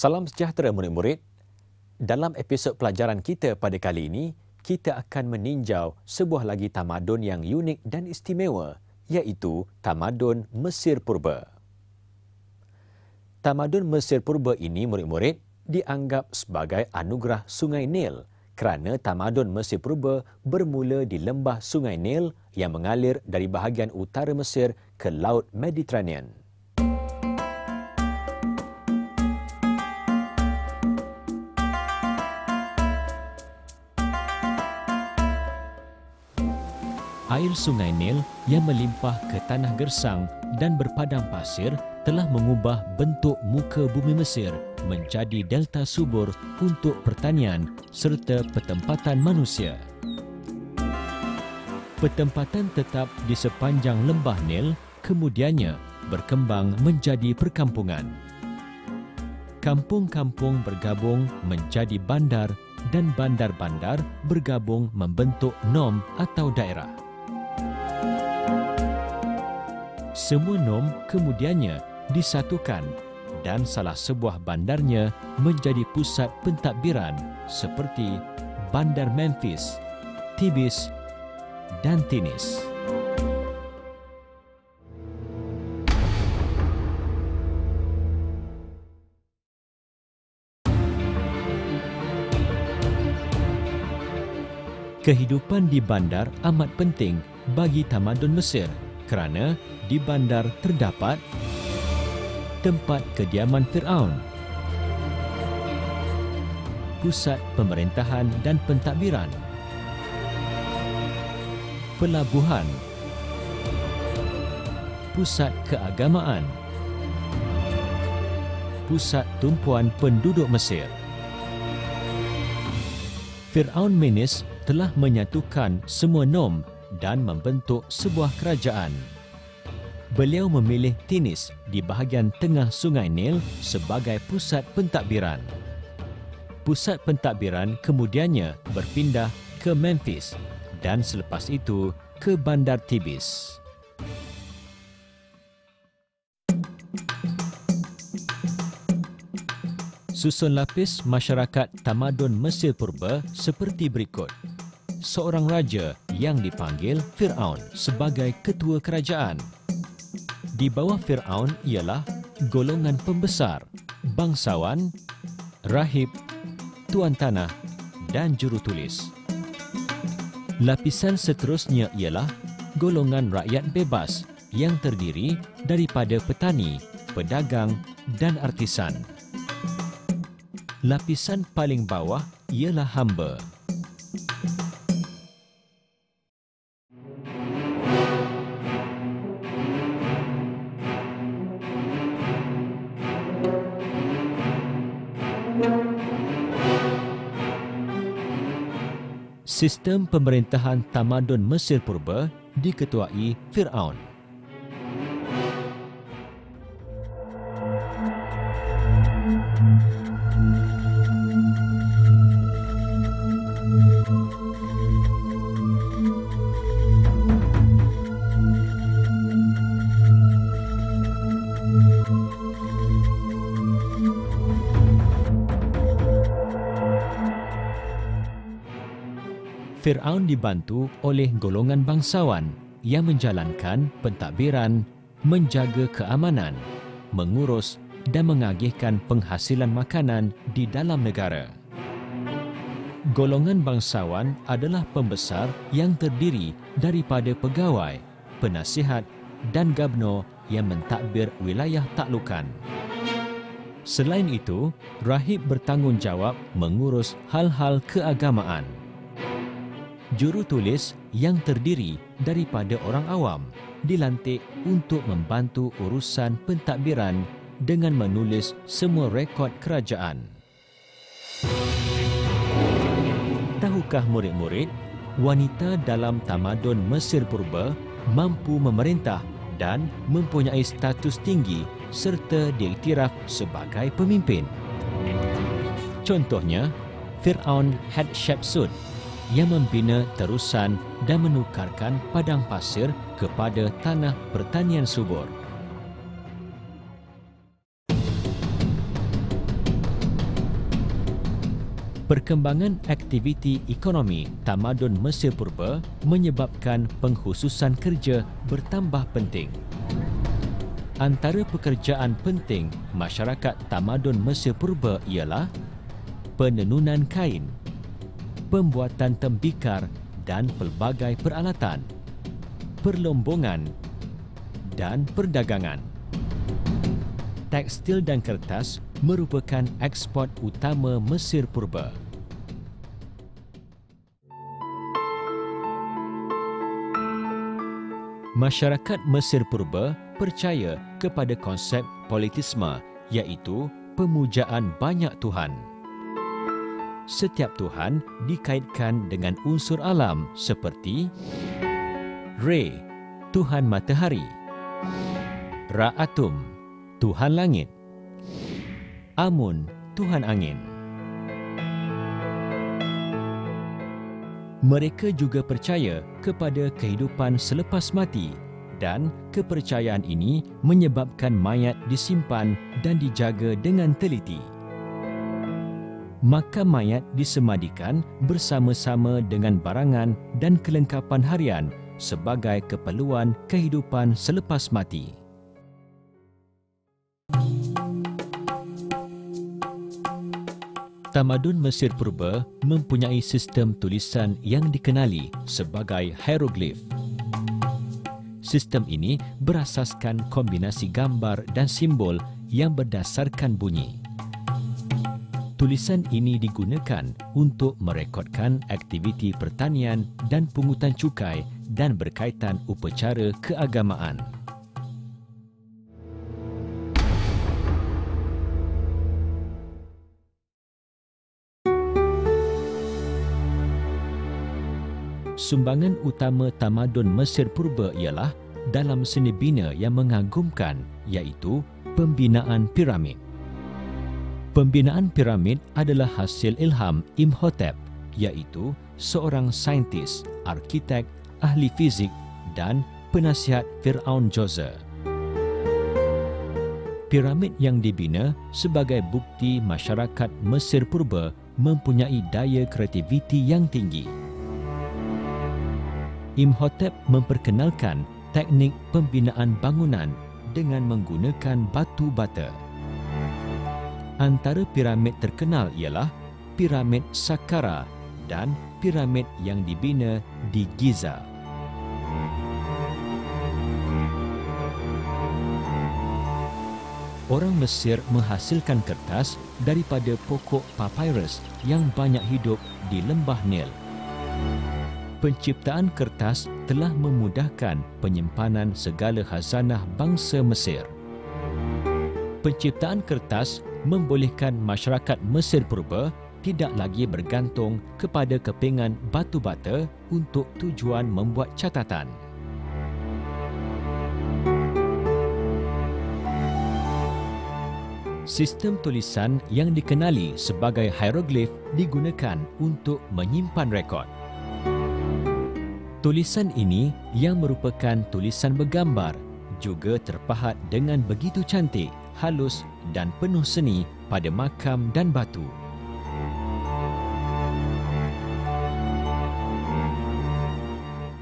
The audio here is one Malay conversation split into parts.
Salam sejahtera murid-murid. Dalam episod pelajaran kita pada kali ini, kita akan meninjau sebuah lagi tamadun yang unik dan istimewa, iaitu tamadun Mesir Purba. Tamadun Mesir Purba ini, murid-murid, dianggap sebagai anugerah Sungai Nil kerana tamadun Mesir Purba bermula di lembah Sungai Nil yang mengalir dari bahagian utara Mesir ke Laut Mediterranean. Air Sungai Nil yang melimpah ke tanah gersang dan berpadang pasir telah mengubah bentuk muka bumi Mesir menjadi delta subur untuk pertanian serta pertempatan manusia. Pertempatan tetap di sepanjang lembah Nil kemudiannya berkembang menjadi perkampungan. Kampung-kampung bergabung menjadi bandar dan bandar-bandar bergabung membentuk nom atau daerah. Semua nom kemudiannya disatukan dan salah sebuah bandarnya menjadi pusat pentadbiran seperti Bandar Memphis, Tibis dan Tinis. Kehidupan di bandar amat penting bagi tamadun Mesir kerana di bandar terdapat tempat kediaman Firaun, pusat pemerintahan dan pentadbiran, pelabuhan, pusat keagamaan, pusat tumpuan penduduk Mesir. Firaun Menes telah menyatukan semua nom dan membentuk sebuah kerajaan. Beliau memilih Tinis di bahagian tengah Sungai Nil sebagai pusat pentadbiran. Pusat pentadbiran kemudiannya berpindah ke Memphis dan selepas itu ke Bandar Tibis. Susun lapis masyarakat tamadun Mesir Purba seperti berikut. Seorang raja yang dipanggil Firaun sebagai ketua kerajaan. Di bawah Firaun ialah golongan pembesar, bangsawan, rahib, tuan tanah dan jurutulis. Lapisan seterusnya ialah golongan rakyat bebas yang terdiri daripada petani, pedagang dan artisan. Lapisan paling bawah ialah hamba. Sistem pemerintahan tamadun Mesir Purba diketuai Firaun. Firaun dibantu oleh golongan bangsawan yang menjalankan pentadbiran, menjaga keamanan, mengurus dan mengagihkan penghasilan makanan di dalam negara. Golongan bangsawan adalah pembesar yang terdiri daripada pegawai, penasihat dan gabno yang mentadbir wilayah taklukan. Selain itu, rahib bertanggungjawab mengurus hal-hal keagamaan. Jurutulis yang terdiri daripada orang awam dilantik untuk membantu urusan pentadbiran dengan menulis semua rekod kerajaan. Tahukah murid-murid, wanita dalam tamadun Mesir Purba mampu memerintah dan mempunyai status tinggi serta diiktiraf sebagai pemimpin. Contohnya, Firaun Hatshepsut yang membina terusan dan menukarkan padang pasir kepada tanah pertanian subur. Perkembangan aktiviti ekonomi tamadun Mesir Purba menyebabkan pengkhususan kerja bertambah penting. Antara pekerjaan penting masyarakat tamadun Mesir Purba ialah penenunan kain, pembuatan tembikar dan pelbagai peralatan, perlombongan dan perdagangan. Tekstil dan kertas merupakan ekspor utama Mesir Purba. Masyarakat Mesir Purba percaya kepada konsep politisme, iaitu pemujaan banyak Tuhan. Setiap Tuhan dikaitkan dengan unsur alam seperti Re, Tuhan Matahari; Ra'atum, Tuhan Langit; Amun, Tuhan Angin. Mereka juga percaya kepada kehidupan selepas mati, dan kepercayaan ini menyebabkan mayat disimpan dan dijaga dengan teliti. Makam mayat disemadikan bersama-sama dengan barangan dan kelengkapan harian sebagai keperluan kehidupan selepas mati. Tamadun Mesir Purba mempunyai sistem tulisan yang dikenali sebagai hieroglif. Sistem ini berasaskan kombinasi gambar dan simbol yang berdasarkan bunyi. Tulisan ini digunakan untuk merekodkan aktiviti pertanian dan pungutan cukai dan berkaitan upacara keagamaan. Sumbangan utama tamadun Mesir Purba ialah dalam seni bina yang mengagumkan, iaitu pembinaan piramid. Pembinaan piramid adalah hasil ilham Imhotep, iaitu seorang saintis, arkitek, ahli fizik dan penasihat Firaun Djoser. Piramid yang dibina sebagai bukti masyarakat Mesir Purba mempunyai daya kreativiti yang tinggi. Imhotep memperkenalkan teknik pembinaan bangunan dengan menggunakan batu bata. Antara piramid terkenal ialah Piramid Saqqara dan piramid yang dibina di Giza. Orang Mesir menghasilkan kertas daripada pokok papyrus yang banyak hidup di lembah Nil. Penciptaan kertas telah memudahkan penyimpanan segala khazanah bangsa Mesir. Penciptaan kertas membolehkan masyarakat Mesir Purba tidak lagi bergantung kepada kepingan batu bata untuk tujuan membuat catatan. Sistem tulisan yang dikenali sebagai hieroglif digunakan untuk menyimpan rekod. Tulisan ini yang merupakan tulisan bergambar juga terpahat dengan begitu cantik, halus dan penuh seni pada makam dan batu.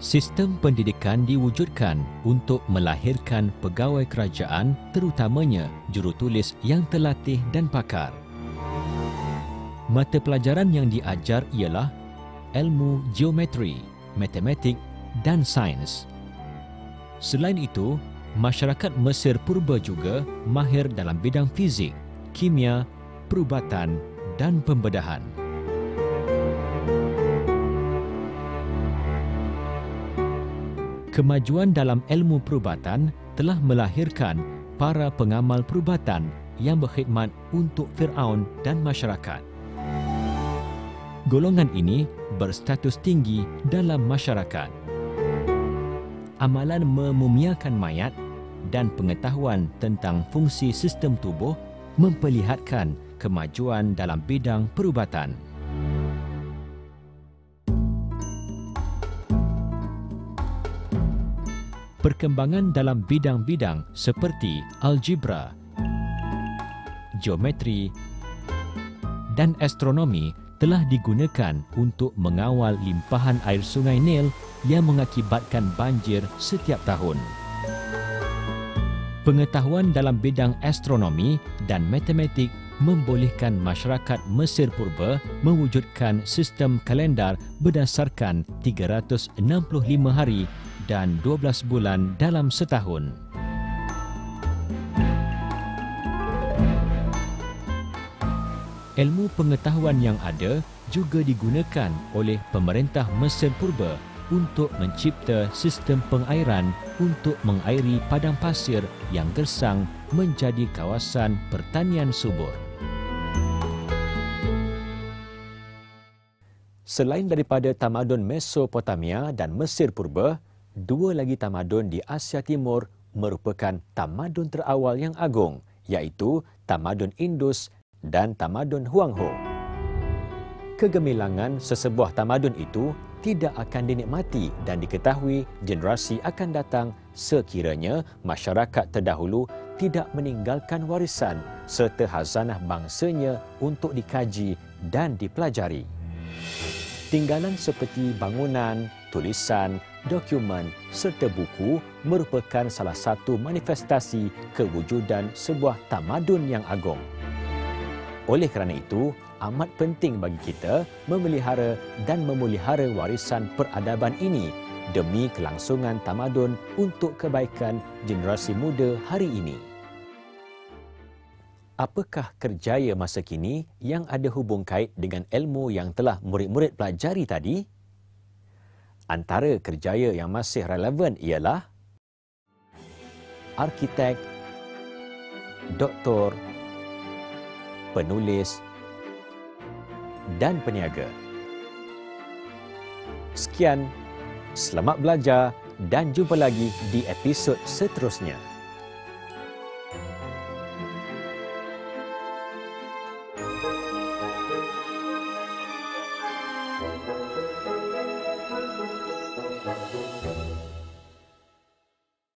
Sistem pendidikan diwujudkan untuk melahirkan pegawai kerajaan, terutamanya jurutulis yang terlatih dan pakar. Mata pelajaran yang diajar ialah ilmu geometri, matematik dan sains. Selain itu, masyarakat Mesir Purba juga mahir dalam bidang fizik, kimia, perubatan dan pembedahan. Kemajuan dalam ilmu perubatan telah melahirkan para pengamal perubatan yang berkhidmat untuk Firaun dan masyarakat. Golongan ini berstatus tinggi dalam masyarakat. Amalan memumiakan mayat dan pengetahuan tentang fungsi sistem tubuh memperlihatkan kemajuan dalam bidang perubatan. Perkembangan dalam bidang-bidang seperti algebra, geometri dan astronomi telah digunakan untuk mengawal limpahan air Sungai Nil yang mengakibatkan banjir setiap tahun. Pengetahuan dalam bidang astronomi dan matematik membolehkan masyarakat Mesir Purba mewujudkan sistem kalendar berdasarkan 365 hari dan 12 bulan dalam setahun. Ilmu pengetahuan yang ada juga digunakan oleh pemerintah Mesir Purba untuk mencipta sistem pengairan untuk mengairi padang pasir yang gersang menjadi kawasan pertanian subur. Selain daripada tamadun Mesopotamia dan Mesir Purba, dua lagi tamadun di Asia Timur merupakan tamadun terawal yang agung, iaitu tamadun Indus dan tamadun Huangho. Kegemilangan sesebuah tamadun itu tidak akan dinikmati dan diketahui generasi akan datang sekiranya masyarakat terdahulu tidak meninggalkan warisan serta khazanah bangsanya untuk dikaji dan dipelajari. Tinggalan seperti bangunan, tulisan, dokumen serta buku merupakan salah satu manifestasi kewujudan sebuah tamadun yang agung. Oleh kerana itu, amat penting bagi kita memelihara dan memulihara warisan peradaban ini demi kelangsungan tamadun untuk kebaikan generasi muda hari ini. Apakah kerjaya masa kini yang ada hubung kait dengan ilmu yang telah murid-murid pelajari tadi? Antara kerjaya yang masih relevan ialah arkitek, doktor, penulis dan peniaga. Sekian, selamat belajar dan jumpa lagi di episod seterusnya.